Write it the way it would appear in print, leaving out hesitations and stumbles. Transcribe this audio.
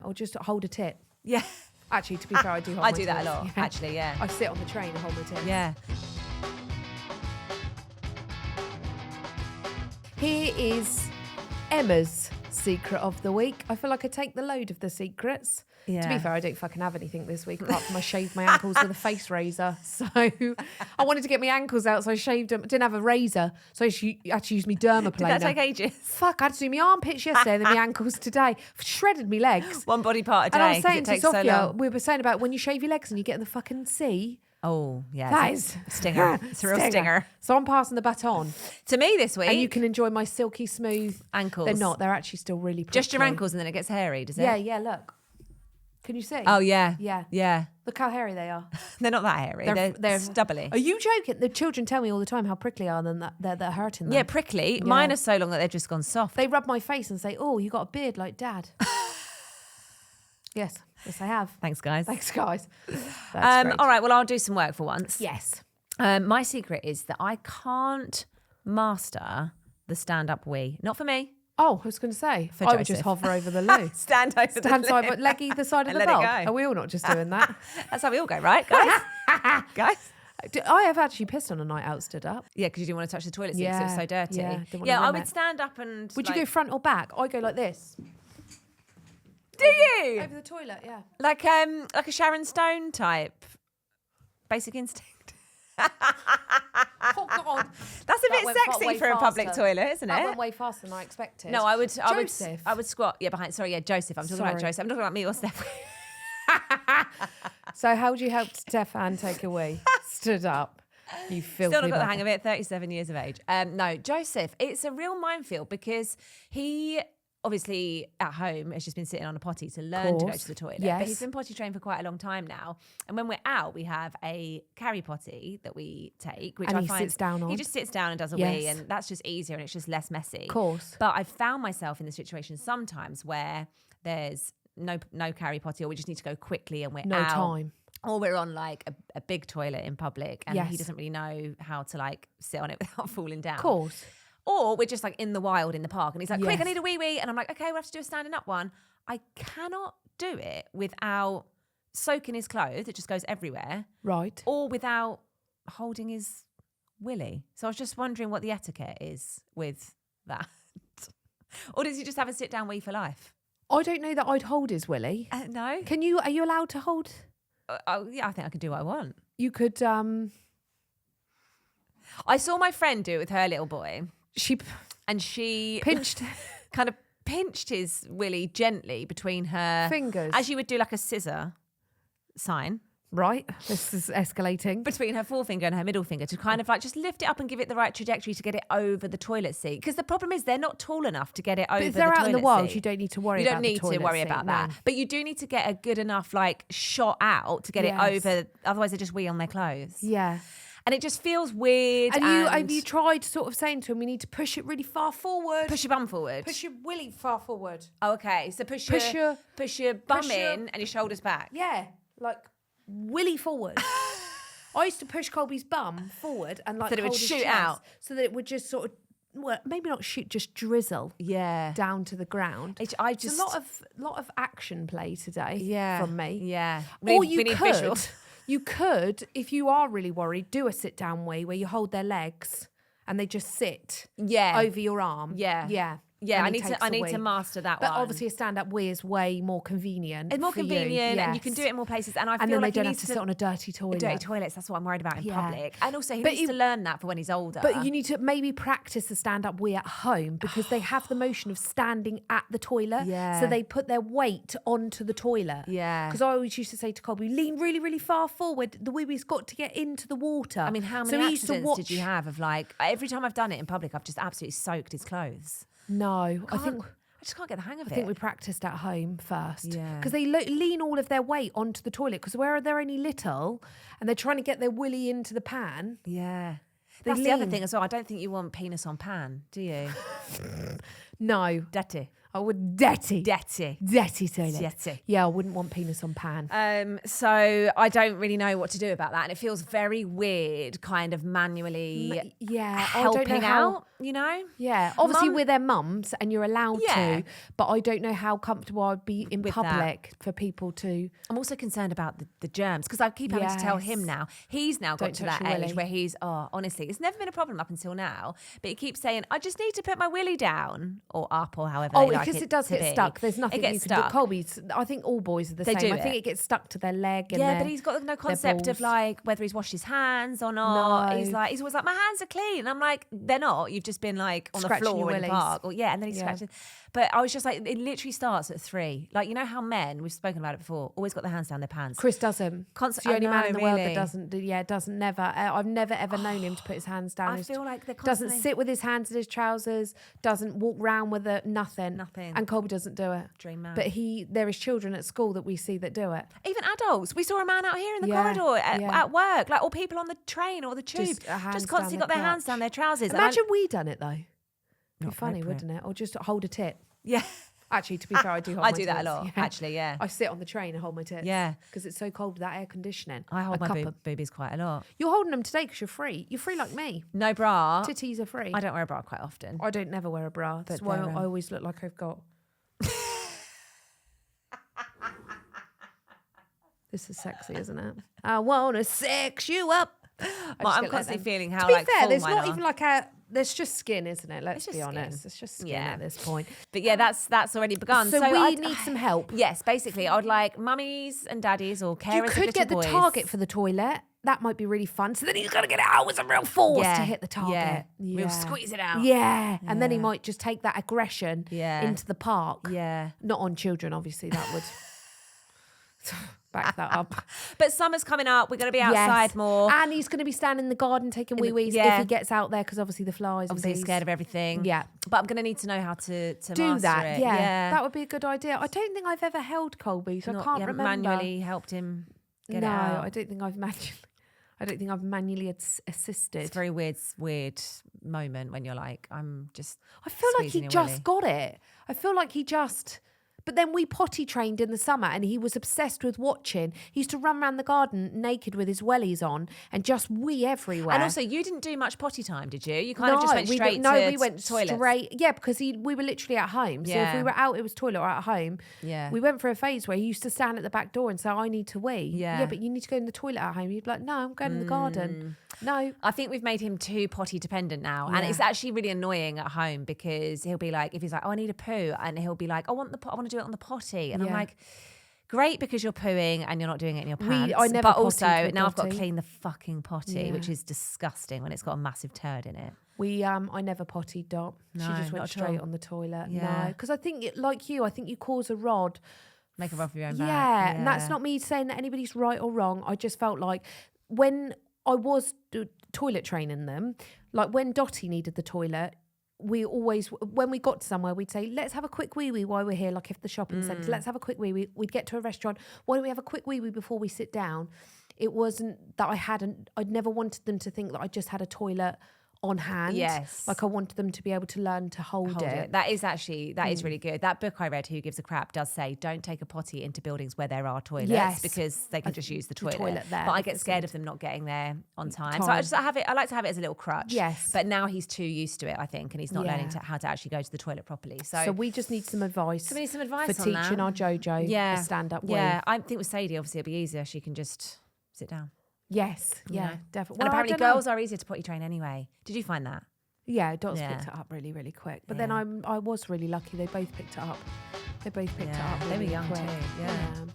or just hold a tit. Yeah. Actually, to be fair, I do hold my I do that a tits. lot, actually, yeah. I sit on the train and hold my tits. Yeah. Here is Emma's secret of the week. I feel like I take the load of the secrets. Yeah. To be fair, I don't fucking have anything this week apart from I shaved my ankles with a face razor. So I wanted to get my ankles out, so I shaved them. Didn't have a razor, so I had to use my dermaplaner. Did that take ages? Fuck, I had to do my armpits yesterday and then my ankles today. Shredded my legs. One body part a day. And I was saying to so Sophia, long. we were saying about when you shave your legs and you get in the fucking sea. Oh, yeah. That it's is a stinger. It's a real stinger. So I'm passing the baton. To me this week. And you can enjoy my silky smooth ankles. They're not. They're actually still really prickly. Just your ankles and then it gets hairy, does it? Yeah, look. Can you see? Oh, yeah. Yeah. Yeah. Look how hairy they are. They're not that hairy. They're stubbly. Are you joking? The children tell me all the time how prickly they are and that they're hurting them. Yeah, prickly. Yeah. Mine are so long that they've just gone soft. They rub my face and say, oh, you got a beard like Dad. Yes, I have. Thanks, guys. Thanks, guys. That's great. All right, well, I'll do some work for once. Yes. My secret is that I can't master the stand-up wee. Not for me. Oh, I was going to say, For I would Joseph. just hover over the loo. Stand over the Stand side, loo. but leg either side of And the let it bulb. go. Are we all not just doing that? That's how we all go, right, guys? Guys? I have actually pissed on a night out stood up. Yeah, because you didn't want to touch the toilet seat because it was so dirty. Yeah, didn't wanna Yeah, I rim would it. stand up and... Would you go front or back? I go like this. Do you? Over the toilet, yeah. Like a Sharon Stone type. Basic Instinct. Oh, God. That's a bit went sexy way for a public faster. toilet, isn't That it? went way faster than I expected. No, I would Joseph. squat. Yeah, behind. Sorry, yeah, Joseph. I'm talking about Sorry. Joseph. I'm talking about me or Steph. So how would you help Stefan take a wee? Stood up. You filthy Still not got the bugger. hang of it. 37 years of age. No, Joseph. It's a real minefield because he obviously at home has just been sitting on a potty to learn to go Course. to the toilet. Yes. But he's been potty trained for quite a long time now. And when we're out, we have a carry potty that we take, which And I he find sits down on. He just sits down and does a Yes. wee, and that's just easier and it's just less messy. Of course. But I've found myself in the situation sometimes where there's no carry potty, or we just need to go quickly and we're No out. time. Or we're on like a big toilet in public and he Yes. doesn't really know how to like sit on it without falling down. Of course. Or we're just like in the wild in the park and he's like, quick, I Yes. need a wee wee. And I'm like, okay, we'll have to do a standing up one. I cannot do it without soaking his clothes. It just goes everywhere. Right. Or without holding his willy. So I was just wondering what the etiquette is with that. Or does he just have a sit down wee for life? I don't know that I'd hold his willy. No. Are you allowed to hold? Yeah, I think I can do what I want. You could, I saw my friend do it with her little boy. she She pinched kind of pinched his willy gently between her fingers. as you would do like a scissor sign Right. This is escalating. between her forefinger and her middle finger to kind of like just lift it up and give it the right trajectory to get it over the toilet seat. Because the problem is they're not tall enough to get it over But if the they're toilet out in the wild, seat. you don't need to worry You about don't the need to toilet worry seat, about no. that. But you do need to get a good enough like shot out to get Yes. it over. Otherwise they just wee on their clothes. Yeah. And it just feels weird. And And have you tried sort of saying to him, you need to push it really far forward? push your bum forward. Push your willy far forward. Oh, okay. So push Push your bum push your- in and your shoulders back. Yeah. Like willy forward. I used to push Colby's bum forward and like So that it would hold his shoot chest out. so that it would just sort of, well, maybe not shoot, just drizzle Yeah. down to the ground. It's It's a lot of action play today Yeah. from me. Yeah. Or We you need could, visuals. you could, if you are really worried, do a sit down wee where you hold their legs and they just sit Yeah. over your arm. Yeah. Yeah. Yeah, And I he need takes to the master that But one. obviously a stand-up wee is way more convenient. It's more for you. convenient and you can Yes. do it in more places. And I And feel then like they he don't have needs to sit on a dirty toilet. dirty toilets. That's what I'm worried about in Yeah. public. And also he But needs you- to learn that for when he's older. But you need to maybe practice the stand-up wee at home because they have the motion of standing at the toilet. Yeah. So they put their weight onto the toilet. Yeah. Because I always used to say to Colby, lean really, really far forward. The wee-wee's got to get into the water. I mean, how So many he used to accidents did you watch- have of like, every time I've done it in public, I've just absolutely soaked his clothes. No, I just can't get the hang of I it. think we practiced at home first. Yeah. Because they lean all of their weight onto the toilet because where they're only little and they're trying to get their willy into the pan. Yeah. They That's the other lean. thing as well. I don't think you want penis on pan, do you? No. Dirty. I would dirty toilet. Dirty. Yeah, I wouldn't want penis on pan. So I don't really know what to do about that. And it feels very weird kind of manually helping out, you know? Yeah, obviously we're their mums and you're allowed to, but I don't know how comfortable I'd be in public for people to... I'm also concerned about the germs because I keep having to tell him now. He's now got to that age where he's, honestly, it's never been a problem up until now, but he keeps saying, I just need to put my willy down or up or however they like because it does get stuck. There's nothing you can do. Colby's, I think all boys are the same. I think it gets stuck to their leg. And but he's got no concept of like whether he's washed his hands or not. No. He's always like, my hands are clean. And I'm like, they're not. You've just been like on Scratching the floor in the park. Or, and then he scratches. But I was just like, it literally starts at 3. Like, you know how men, we've spoken about it before, always got their hands down their pants. Chris doesn't. He's the only man in the world that doesn't never. I've never ever known him to put his hands down. I feel like they're doesn't sit with his hands in his trousers, doesn't walk round with it, nothing. And Colby doesn't do it. Dream man. But there is children at school that we see that do it. Even adults. We saw a man out here in the corridor at work, like, or people on the train or the tube, just constantly got their hands down their trousers. Imagine we done it though. It'd be funny, wouldn't it? Or just hold a tit. Yeah. Actually, to be fair, I do hold my tits. I do that a lot, actually, yeah. I sit on the train and hold my tits. Yeah. Because it's so cold with that air conditioning. I hold my boobies quite a lot. You're holding them today because you're free. You're free like me. No bra. Titties are free. I don't wear a bra quite often. I don't never wear a bra. That's why I always look like I've got... This is sexy, isn't it? I want to sex you up. I'm constantly feeling how, to be like, fair, full there's mine not are. even like there's just skin, isn't it? Let's be honest. It's just skin at this point. But yeah, that's already begun. So we need some help. Yes, basically, I would like mummies and daddies or carers. You could get the target for the toilet. That might be really fun. So then he's got to get it out with some real force to hit the target. Yeah. We'll squeeze it out. Yeah. And then he might just take that aggression into the park. Yeah. Not on children, obviously. That would... Back that up. But summer's coming up. We're going to be outside more. And he's going to be standing in the garden taking wee-wees if he gets out there because obviously the flies. Obviously he's scared of everything. Yeah. But I'm going to need to know how to do that. It. Yeah. That would be a good idea. I don't think I've ever held Colby, so I can't remember. Manually helped him get it out. No, I don't think I've manually assisted. It's a very weird moment when you're like, I feel like he just got it. I feel like he just... But then we potty trained in the summer and he was obsessed with watching. He used to run around the garden naked with his wellies on and just wee everywhere. And also, you didn't do much potty time, did you? You kind of just went straight to we went toilets. Straight. Yeah, because we were literally at home. So if we were out, it was toilet, or at home. Yeah. We went for a phase where he used to stand at the back door and say, I need to wee. Yeah. Yeah, but you need to go in the toilet at home. You'd be like, no, I'm going in the garden. No. I think we've made him too potty dependent now. And it's actually really annoying at home because he'll be like, if he's like, oh, I need a poo. And he'll be like, I want to do it on the potty. And I'm like, great, because you're pooing and you're not doing it in your pants. But also, now I've got to clean the fucking potty, which is disgusting when it's got a massive turd in it. I never pottied Dot. No, she just went not straight on the toilet. Yeah. No, because I think, like you, I think you cause a rod. Make a rod for your own back. Yeah, and that's not me saying that anybody's right or wrong. I just felt like when I was toilet training them, like when Dottie needed the toilet, we always, when we got to somewhere, we'd say, let's have a quick wee-wee while we're here, like if the shopping centre, let's have a quick wee-wee. We'd get to a restaurant, why don't we have a quick wee-wee before we sit down? It wasn't that I'd never wanted them to think that I just had a toilet on hand. Yes. Like I wanted them to be able to learn to hold it. That is really good. That book I read, Who Gives a Crap, does say don't take a potty into buildings where there are toilets because they can just use the toilet there. But I get scared of them not getting there on time. So I like to have it as a little crutch. Yes. But now he's too used to it, I think, and he's not learning how to actually go to the toilet properly. So we just need some advice. So we need some advice for teaching our JoJo a stand-up wee. Yeah, I think with Sadie, obviously it'll be easier. She can just sit down. Yes. Yeah, definitely. And apparently girls are easier to potty train anyway. Did you find that? Yeah, Dots picked it up really, really quick. But then I was really lucky. They both picked it up. They were young quick. too. Yeah.